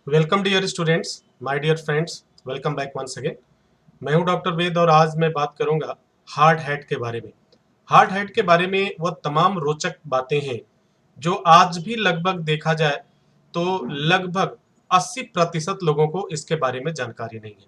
Welcome dear students, my dear friends, welcome back once again. मैं हूं doctor वेद और आज मैं बात करूंगा हार्ड हैट के बारे में। हार्ड हैट के बारे में वह तमाम रोचक बातें हैं जो आज भी लगभग देखा जाए तो लगभग 80% लोगों को इसके बारे में जानकारी नहीं है।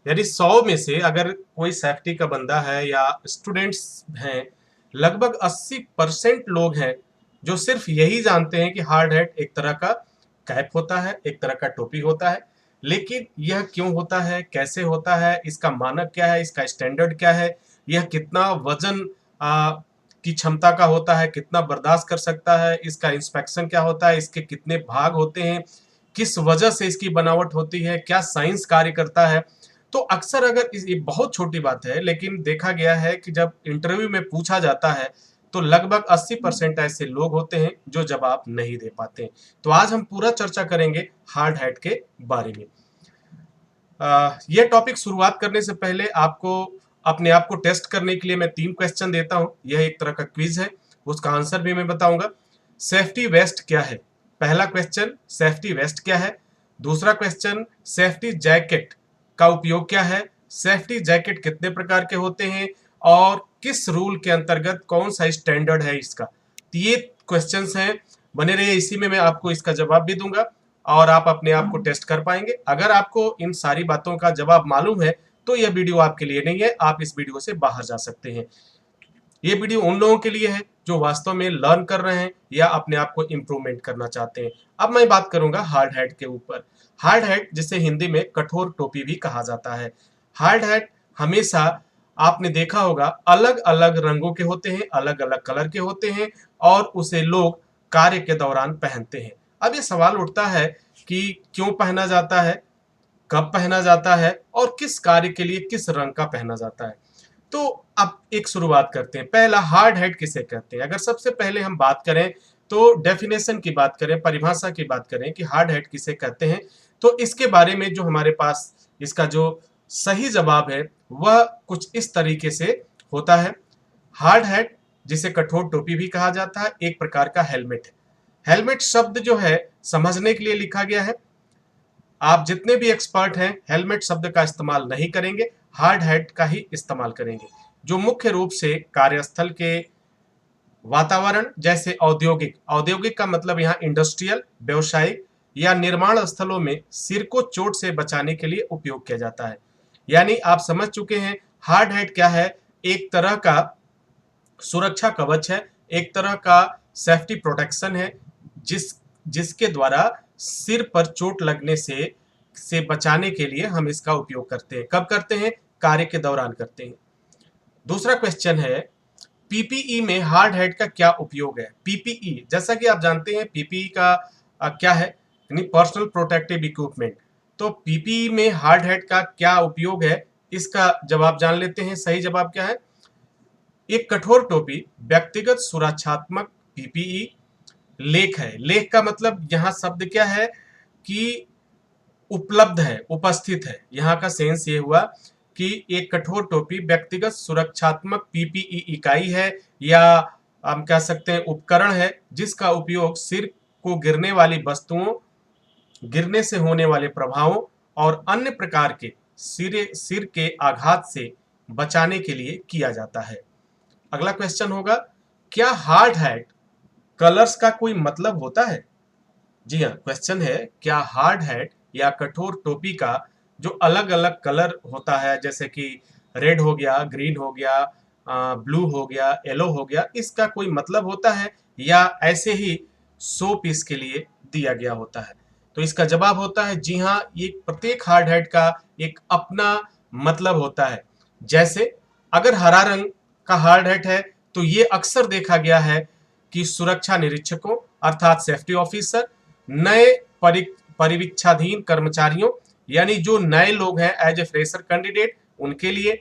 यानी 100 में से अगर कोई सेफ्टी का बंदा है या स्टूडेंट्स हैं, लगभग 80% लोग हैं जो सिर्फ यही जानते हैं कि हार्ड हैट एक तरह का कैप होता है, एक तरह का टोपी होता है। लेकिन यह क्यों होता है, कैसे होता है, इसका मानक क्या है, इसका स्टैंडर्ड क्या है, यह कितना वजन की क्षमता का होता है, कितना बर्दाश्त कर सकता है, इसका इंस्पेक्शन क्या होता है, इसके कितने भाग होते हैं, किस वजह से इसकी बनावट होती है, क्या साइंस कार्य करता है। तो अक्सर अगर ये बहुत छोटी बात है, लेकिन देखा गया है कि जब इंटरव्यू में पूछा जाता है तो लगभग 80% ऐसे लोग होते हैं जो जवाब नहीं दे पाते। तो आज हम पूरा चर्चा करेंगे हार्ड हैट के बारे में। यह टॉपिक शुरुआत करने से पहले आपको अपने आप को टेस्ट करने के लिए मैं 3 क्वेश्चन देता हूं। यह एक तरह का क्विज है, उसका आंसर भी मैं बताऊंगा। सेफ्टी वेस्ट क्या है? पहला क्वेश्चन, सेफ्टी वेस्ट क्या है? दूसरा क्वेश्चन, सेफ्टी जैकेट का उपयोग क्या है? सेफ्टी जैकेट कितने प्रकार के होते हैं और किस रूल के अंतर्गत कौन सा स्टैंडर्ड है इसका? तो ये क्वेश्चंस हैं, बने रहिए, इसी में मैं आपको इसका जवाब भी दूंगा और आप अपने आप को टेस्ट कर पाएंगे। अगर आपको इन सारी बातों का जवाब मालूम है तो यह वीडियो आपके लिए नहीं है, आप इस वीडियो से बाहर जा सकते हैं। ये वीडियो उन लोगों के लिए है जो वास्तव में लर्न कर रहे हैं या अपने आप को इम्प्रूवमेंट करना चाहते हैं। अब मैं बात करूंगा हार्ड हैट के ऊपर। हार्ड हैट, जिसे हिंदी में कठोर टोपी भी कहा जाता है। हार्ड हैट हमेशा आपने देखा होगा अलग अलग रंगों के होते हैं, अलग अलग कलर के होते हैं और उसे लोग कार्य के दौरान पहनते हैं। अब ये सवाल उठता है कि क्यों पहना जाता है, कब पहना जाता है और किस कार्य के लिए किस रंग का पहना जाता है। तो अब एक शुरुआत करते हैं। पहला, हार्ड हैट किसे कहते हैं? अगर सबसे पहले हम बात करें तो डेफिनेशन की बात करें, परिभाषा की बात करें कि हार्ड हैट किसे कहते हैं, तो इसके बारे में जो हमारे पास इसका जो सही जवाब है वह कुछ इस तरीके से होता है। हार्ड हैट, जिसे कठोर टोपी भी कहा जाता है, एक प्रकार का हेलमेट है। हेलमेट शब्द जो है समझने के लिए लिखा गया है। आप जितने भी एक्सपर्ट हैं हेलमेट शब्द का इस्तेमाल नहीं करेंगे, हार्ड हैट का ही इस्तेमाल करेंगे, जो मुख्य रूप से कार्यस्थल के वातावरण जैसे औद्योगिक, औद्योगिक का मतलब यहाँ इंडस्ट्रियल, व्यवसायिक या निर्माण स्थलों में सिर को चोट से बचाने के लिए उपयोग किया जाता है। यानी आप समझ चुके हैं हार्ड हैट क्या है। एक तरह का सुरक्षा कवच है, एक तरह का सेफ्टी प्रोटेक्शन है, जिसके द्वारा सिर पर चोट लगने से बचाने के लिए हम इसका उपयोग करते हैं। कब करते हैं? कार्य के दौरान करते हैं। दूसरा क्वेश्चन है, पीपीई में हार्ड हैट का क्या उपयोग है? पीपीई, जैसा कि आप जानते हैं पीपीई का क्या है, यानी पर्सनल प्रोटेक्टिव इक्विपमेंट। तो पीपीई में हार्ड हैट का क्या उपयोग है, इसका जवाब जान लेते हैं। सही जवाब क्या है? एक कठोर टोपी व्यक्तिगत सुरक्षात्मक पीपीई लेख है। लेख का मतलब यहाँ शब्द क्या है कि उपलब्ध है, उपस्थित है। यहाँ का सेंस ये हुआ कि एक कठोर टोपी व्यक्तिगत सुरक्षात्मक पीपीई इकाई है या हम कह सकते हैं उपकरण है, जिसका उपयोग सिर को गिरने वाली वस्तुओं, गिरने से होने वाले प्रभावों और अन्य प्रकार के सिर के आघात से बचाने के लिए किया जाता है। अगला क्वेश्चन होगा, क्या हार्ड हैट कलर्स का कोई मतलब होता है? जी हाँ, क्वेश्चन है, क्या हार्ड हैट या कठोर टोपी का जो अलग अलग कलर होता है, जैसे कि रेड हो गया, ग्रीन हो गया, ब्लू हो गया, येलो हो गया, इसका कोई मतलब होता है या ऐसे ही शो पीस के लिए दिया गया होता है? तो इसका जवाब होता है जी हाँ, ये प्रत्येक हार्ड हैट का एक अपना मतलब होता है। जैसे अगर हरा रंग का हार्ड हैट है तो ये अक्सर देखा गया है कि सुरक्षा निरीक्षकों अर्थात सेफ्टी ऑफिसर, नए परिवीक्षाधीन कर्मचारियों यानी जो नए लोग हैं एज ए फ्रेशर कैंडिडेट, उनके लिए।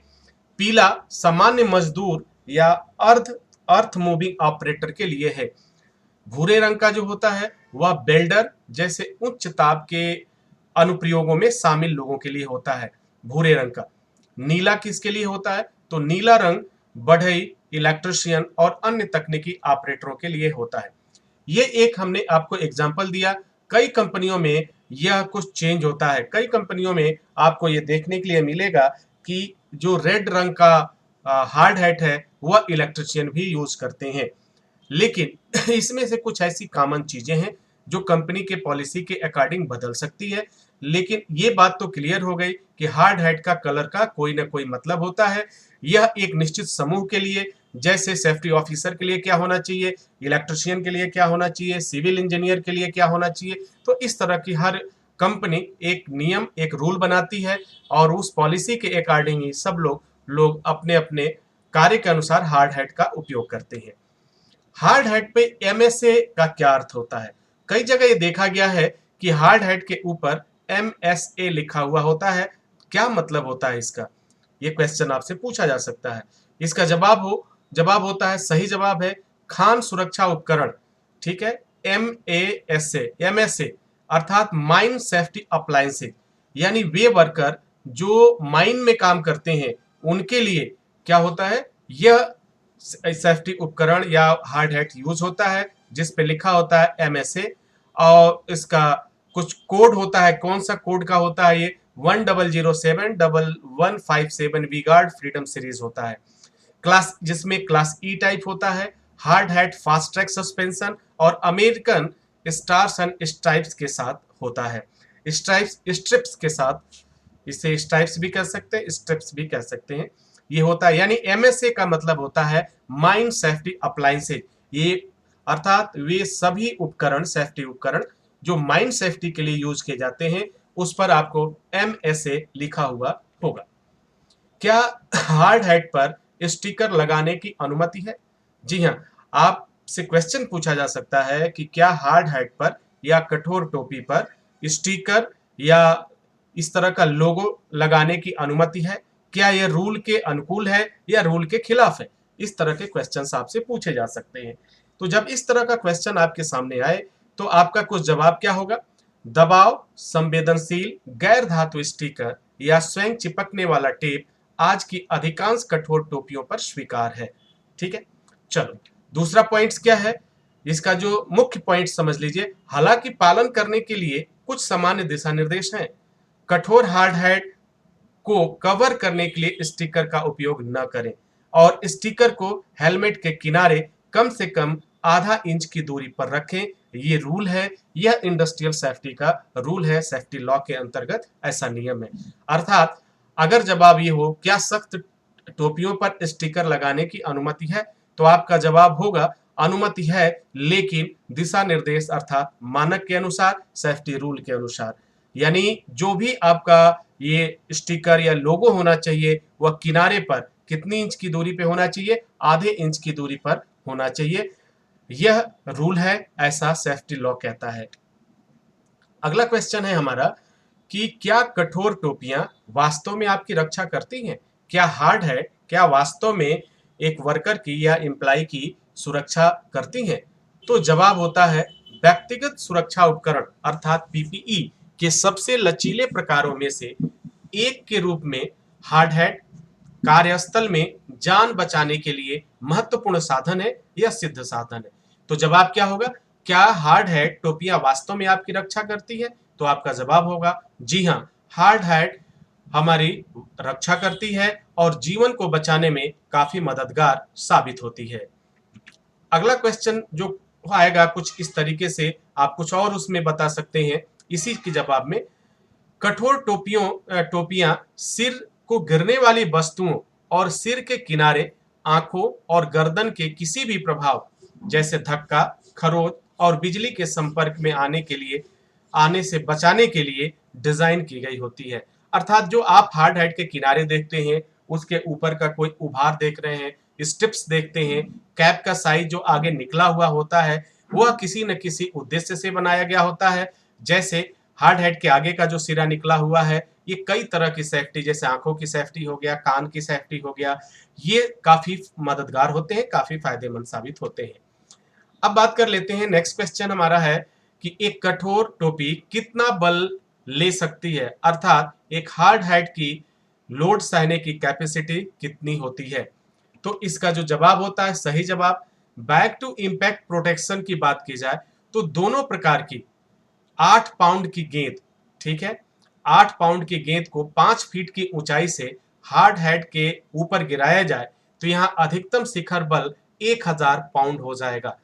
पीला सामान्य मजदूर या अर्थ मूविंग ऑपरेटर के लिए है। भूरे रंग का जो होता है वह बेल्डर जैसे उच्च ताप के अनुप्रयोगों में शामिल लोगों के लिए होता है, भूरे रंग का। नीला किसके लिए होता है? तो नीला रंग बढ़ई, इलेक्ट्रिशियन और अन्य तकनीकी ऑपरेटरों के लिए होता है। ये एक हमने आपको एग्जाम्पल दिया। कई कंपनियों में यह कुछ चेंज होता है। कई कंपनियों में आपको ये देखने के लिए मिलेगा कि जो रेड रंग का हार्ड हैट है वह इलेक्ट्रिशियन भी यूज करते हैं, लेकिन इसमें से कुछ ऐसी कॉमन चीजें हैं जो कंपनी के पॉलिसी के अकॉर्डिंग बदल सकती है। लेकिन ये बात तो क्लियर हो गई कि हार्ड हैट का कलर का कोई ना कोई मतलब होता है। यह एक निश्चित समूह के लिए, जैसे सेफ्टी ऑफिसर के लिए क्या होना चाहिए, इलेक्ट्रिशियन के लिए क्या होना चाहिए, सिविल इंजीनियर के लिए क्या होना चाहिए, तो इस तरह की हर कंपनी एक नियम, एक रूल बनाती है और उस पॉलिसी के अकॉर्डिंग ही सब लोग अपने अपने कार्य के अनुसार हार्ड हैट का उपयोग करते हैं। हार्ड हैट पे एमएसए का क्या अर्थ होता है? कई जगह ये देखा गया है कि हार्ड हैट के ऊपर एमएसए लिखा हुआ होता है। क्या मतलब होता है इसका? ये क्वेश्चन आपसे पूछा जा सकता है। इसका जवाब होता है, सही जवाब है खान सुरक्षा उपकरण। ठीक है, एमएसए अर्थात माइन सेफ्टी अप्लायंसेज, यानी वे वर्कर जो माइन में काम करते हैं उनके लिए क्या होता है, यह सेफ्टी उपकरण या हार्ड हैट यूज होता है जिस पे लिखा होता है एमएसए। और इसका कुछ कोड होता है। कौन सा कोड का होता है? ये 10071157 वी गार्ड फ्रीडम सीरीज होता है। क्लास, जिसमें क्लास ई टाइप होता है, hard hat fast track suspension और अमेरिकन स्टार्स एंड स्ट्राइप्स के साथ होता है। स्ट्रिप्स के साथ, इसे स्ट्राइप्स भी कह सकते हैं, स्ट्रिप्स भी कह सकते हैं, ये होता है। यानी एमएसए का मतलब होता है माइन सेफ्टी अप्लायंसेज। ये अर्थात वे सभी उपकरण, सेफ्टी उपकरण जो माइन सेफ्टी के लिए यूज किए जाते हैं, उस पर आपको एमएसए लिखा हुआ होगा। क्या हार्ड हैट पर स्टिकर लगाने की अनुमति है? जी हाँ, आपसे क्वेश्चन पूछा जा सकता है कि क्या हार्ड हैट पर या कठोर टोपी पर स्टिकर या इस तरह का लोगो लगाने की अनुमति है? क्या यह रूल के अनुकूल है या रूल के खिलाफ है? इस तरह के क्वेश्चंस आपसे पूछे जा सकते हैं। तो जब इस तरह का क्वेश्चन आपके सामने आए तो आपका कुछ जवाब क्या होगा? दबाव संवेदनशील गैर धातु स्टिकर या स्वयं चिपकने वाला टेप आज की अधिकांश कठोर टोपियों पर स्वीकार है। ठीक है, चलो दूसरा पॉइंट क्या है? इसका जो मुख्य पॉइंट समझ लीजिए, हालांकि पालन करने के लिए कुछ सामान्य दिशा निर्देश हैं। कठोर हार्ड हैट को कवर करने के लिए स्टिकर का उपयोग न करें और स्टिकर को हेलमेट के किनारे कम से कम आधा इंच की दूरी पर रखें। ये रूल है, यह इंडस्ट्रियल सेफ्टी का रूल है, सेफ्टी लॉ के अंतर्गत ऐसा नियम है। अर्थात अगर जवाब ये हो क्या सख्त टोपियों पर स्टिकर लगाने की अनुमति है, तो आपका जवाब होगा अनुमति है, लेकिन दिशा निर्देश अर्थात मानक के अनुसार, सेफ्टी रूल के अनुसार। यानी जो भी आपका ये स्टिकर या लोगो होना चाहिए वह किनारे पर कितनी इंच की दूरी पे होना चाहिए? आधे इंच की दूरी पर होना चाहिए। यह रूल है, ऐसा सेफ्टी लॉ कहता है। अगला क्वेश्चन है हमारा कि क्या कठोर टोपियां वास्तव में आपकी रक्षा करती हैं? क्या हार्ड है, क्या वास्तव में एक वर्कर की या एम्प्लॉय की सुरक्षा करती हैं? तो जवाब होता है व्यक्तिगत सुरक्षा उपकरण अर्थात पीपीई के सबसे लचीले प्रकारों में से एक के रूप में हार्ड हैट कार्यस्थल में जान बचाने के लिए महत्वपूर्ण साधन है या सिद्ध साधन है। तो जवाब क्या होगा? क्या हार्ड हैट टोपियां वास्तव में आपकी रक्षा करती है? तो आपका जवाब होगा जी हाँ, हार्ड हैट हमारी रक्षा करती है और जीवन को बचाने में काफी मददगार साबित होती है। अगला क्वेश्चन जो आएगा कुछ इस तरीके से, आप कुछ और उसमें बता सकते हैं इसी के जवाब में। कठोर टोपियां सिर को गिरने वाली वस्तुओं और सिर के किनारे, आंखों और गर्दन के किसी भी प्रभाव जैसे धक्का, खरोच और बिजली के संपर्क में आने से बचाने के लिए डिजाइन की गई होती है। अर्थात जो आप हार्ड हैट के किनारे देखते हैं, उसके ऊपर का कोई उभार देख रहे हैं, स्ट्रिप्स देखते हैं, कैप का साइज जो आगे निकला हुआ होता है वह किसी न किसी उद्देश्य से बनाया गया होता है। जैसे हार्ड हैट के आगे का जो सिरा निकला हुआ है, ये कई तरह की सेफ्टी, जैसे आंखों की सेफ्टी हो गया, कान की सेफ्टी हो गया, ये काफी मददगार होते हैं, काफी फायदेमंद साबित होते हैं। अब बात कर लेते हैं, नेक्स्ट क्वेश्चन हमारा है कि एक कठोर टोपी कितना बल ले सकती है? अर्थात एक हार्ड हैट की लोड सहने की कैपेसिटी कितनी होती है? तो इसका जो जवाब होता है, सही जवाब, बैक टू इंपैक्ट प्रोटेक्शन की बात की जाए तो दोनों प्रकार की 8 पाउंड की गेंद, ठीक है, 8 पाउंड की गेंद को 5 फीट की ऊंचाई से हार्ड हेड के ऊपर गिराया जाए तो यहां अधिकतम शिखर बल 1000 पाउंड हो जाएगा।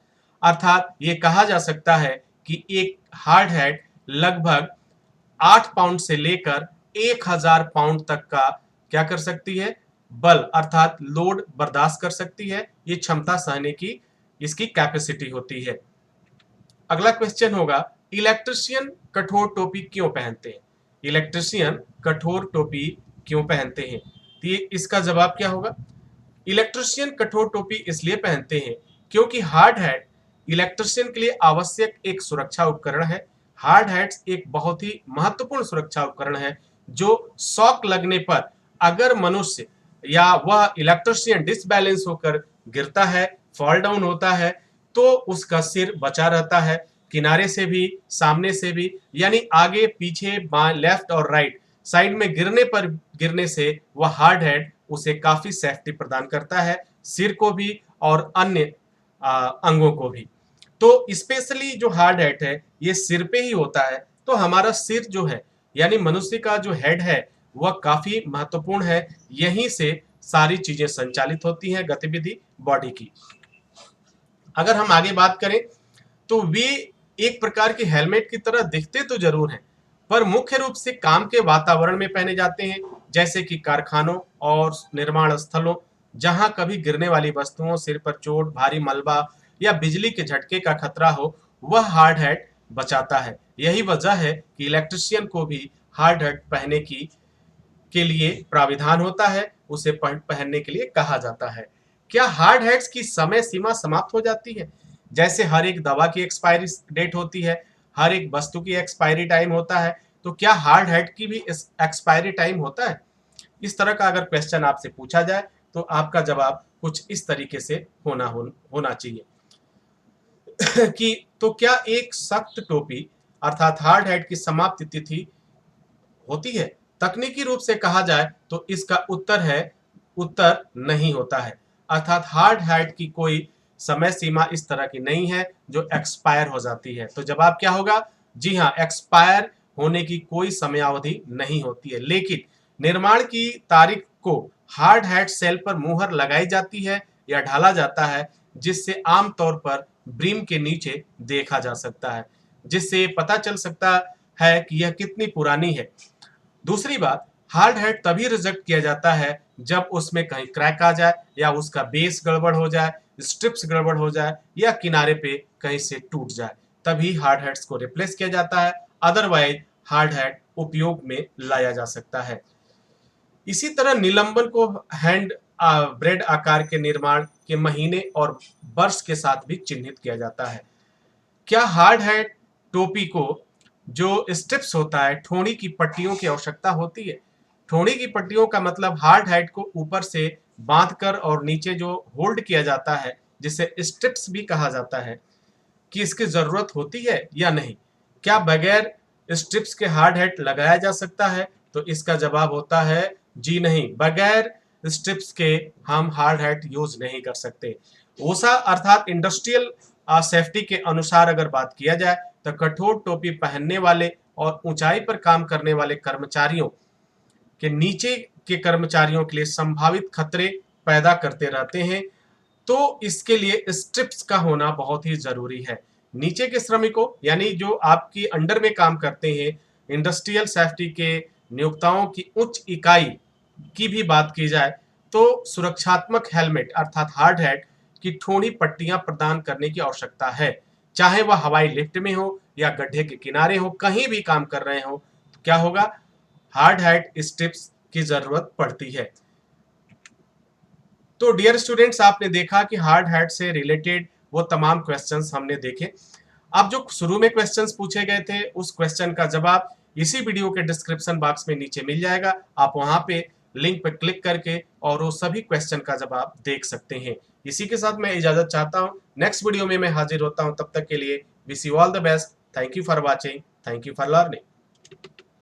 अर्थात ये कहा जा सकता है कि एक हार्ड हेड लगभग 8 पाउंड से लेकर 1000 पाउंड तक का क्या कर सकती है, बल अर्थात लोड बर्दाश्त कर सकती है। ये क्षमता सहने की इसकी कैपेसिटी होती है। अगला क्वेश्चन होगा, इलेक्ट्रिशियन कठोर टोपी क्यों पहनते हैं? इलेक्ट्रिशियन कठोर टोपी क्यों पहनते हैं? तो ये इसका जवाब क्या होगा? इलेक्ट्रिशियन कठोर टोपी इसलिए पहनते हैं क्योंकि हार्ड हैट इलेक्ट्रिशियन के लिए आवश्यक एक सुरक्षा उपकरण है। हार्ड हैट्स एक बहुत ही महत्वपूर्ण सुरक्षा उपकरण है जो शॉक लगने पर अगर मनुष्य या वह इलेक्ट्रिशियन डिसबैलेंस होकर गिरता है, फॉल डाउन होता है, तो उसका सिर बचा रहता है, किनारे से भी सामने से भी, यानी आगे पीछे बाएं लेफ्ट और राइट साइड में गिरने से वह हार्ड हेड उसे काफी सेफ्टी प्रदान करता है, सिर को भी और अन्य अंगों को भी। तो स्पेशली जो हार्ड हेड है ये सिर पे ही होता है, तो हमारा सिर जो है यानी मनुष्य का जो हेड है वह काफी महत्वपूर्ण है, यहीं से सारी चीजें संचालित होती हैं गतिविधि बॉडी की। अगर हम आगे बात करें तो वे एक प्रकार के हेलमेट की तरह दिखते तो जरूर हैं, पर मुख्य रूप से काम के वातावरण में पहने जाते हैं, जैसे कि कारखानों और निर्माण स्थलों, जहां कभी गिरने वाली वस्तुओं, सिर पर चोट, भारी मलबा या बिजली के झटके का खतरा हो, वह हार्ड हैट बचाता है। यही वजह है कि इलेक्ट्रिशियन को भी हार्ड हैट पहनने के लिए प्राविधान होता है, उसे पहनने के लिए कहा जाता है। क्या हार्ड हैट्स की समय सीमा समाप्त हो जाती है? जैसे हर एक दवा की एक्सपायरी डेट होती है, हर एक वस्तु की एक्सपायरी टाइम होता है, तो क्या हार्ड हैट की भी एक्सपायरी टाइम होता है? इस तरह का अगर क्वेश्चन आपसे पूछा जाए तो आपका जवाब कुछ इस तरीके से होना चाहिए कि तो क्या एक सख्त टोपी अर्थात हार्ड हैट की समाप्ति तिथि होती है? तकनीकी रूप से कहा जाए तो इसका उत्तर नहीं होता है, अर्थात हार्ड हैट की कोई समय सीमा इस तरह की नहीं है जो एक्सपायर हो जाती है। तो जवाब क्या होगा? जी हाँ, एक्सपायर होने की कोई समयावधि नहीं होती है, लेकिन निर्माण की तारीख को हार्ड हैट सेल पर मुहर लगाई जाती है या ढाला जाता है, जिससे आमतौर पर ब्रीम के नीचे देखा जा सकता है, जिससे पता चल सकता है कि यह कितनी पुरानी है। दूसरी बात, हार्ड हैट तभी रिजेक्ट किया जाता है जब उसमें कहीं क्रैक आ जाए या उसका बेस गड़बड़ हो जाए, स्ट्रिप्स गड़बड़ हो जाए या किनारे पे कहीं से टूट जाए, तभी हार्ड हैट्स को रिप्लेस किया जाता है। अदरवाइज हार्ड हैट उपयोग में लाया जा सकता है। इसी तरह निलंबन को हैंड ब्रेड आकार के निर्माण के महीने और वर्ष के साथ भी चिन्हित किया जाता है। क्या हार्ड हैट टोपी को जो स्ट्रिप्स होता है, ठोड़ी की पट्टियों की आवश्यकता होती है? ठोड़ी की पट्टियों का मतलब हार्ड हैट को ऊपर से बांधकर और नीचे जो होल्ड किया जाता है, जिसे स्ट्रिप्स भी कहा जाता है, कि इसकी जरूरत होती है या नहीं? क्या बगैर स्ट्रिप्स के हार्ड हैट लगाया जा सकता है? तो इसका जवाब होता है जी नहीं, बगैर स्ट्रिप्स के हम हार्ड हैट यूज नहीं कर सकते। ओसा अर्थात इंडस्ट्रियल सेफ्टी के अनुसार अगर बात किया जाए तो कठोर टोपी पहनने वाले और ऊंचाई पर काम करने वाले कर्मचारियों के नीचे के कर्मचारियों के लिए संभावित खतरे पैदा करते रहते हैं, तो इसके लिए स्ट्रिप्स का होना बहुत ही जरूरी है। नीचे के श्रमिकों यानी जो आपकी अंडर में काम करते हैं, इंडस्ट्रियल सेफ्टी के नियोक्ताओं की उच्च इकाई की भी बात की जाए तो सुरक्षात्मक हेलमेट अर्थात हार्ड हैट की ठोड़ी पट्टियां प्रदान करने की आवश्यकता है, चाहे वह हवाई लिफ्ट में हो या गड्ढे के किनारे हो, कहीं भी काम कर रहे हो, तो क्या होगा? हार्ड हैट स्ट्रिप्स की जरूरत पड़ती है। तो डियर स्टूडेंट्स, आपने देखा कि हार्ड हैट से रिलेटेड वो तमाम क्वेश्चंस हमने देखे। अब जो शुरू में क्वेश्चंस पूछे गए थे उस क्वेश्चन का जवाब इसी वीडियो के डिस्क्रिप्शन बॉक्स में नीचे मिल जाएगा, आप वहां पे लिंक पर क्लिक करके और वो सभी क्वेश्चन का जवाब देख सकते हैं। इसी के साथ मैं इजाजत चाहता हूं, नेक्स्ट वीडियो में मैं हाजिर होता हूं, तब तक के लिए wish you all the best. Thank you for watching, thank you for learning.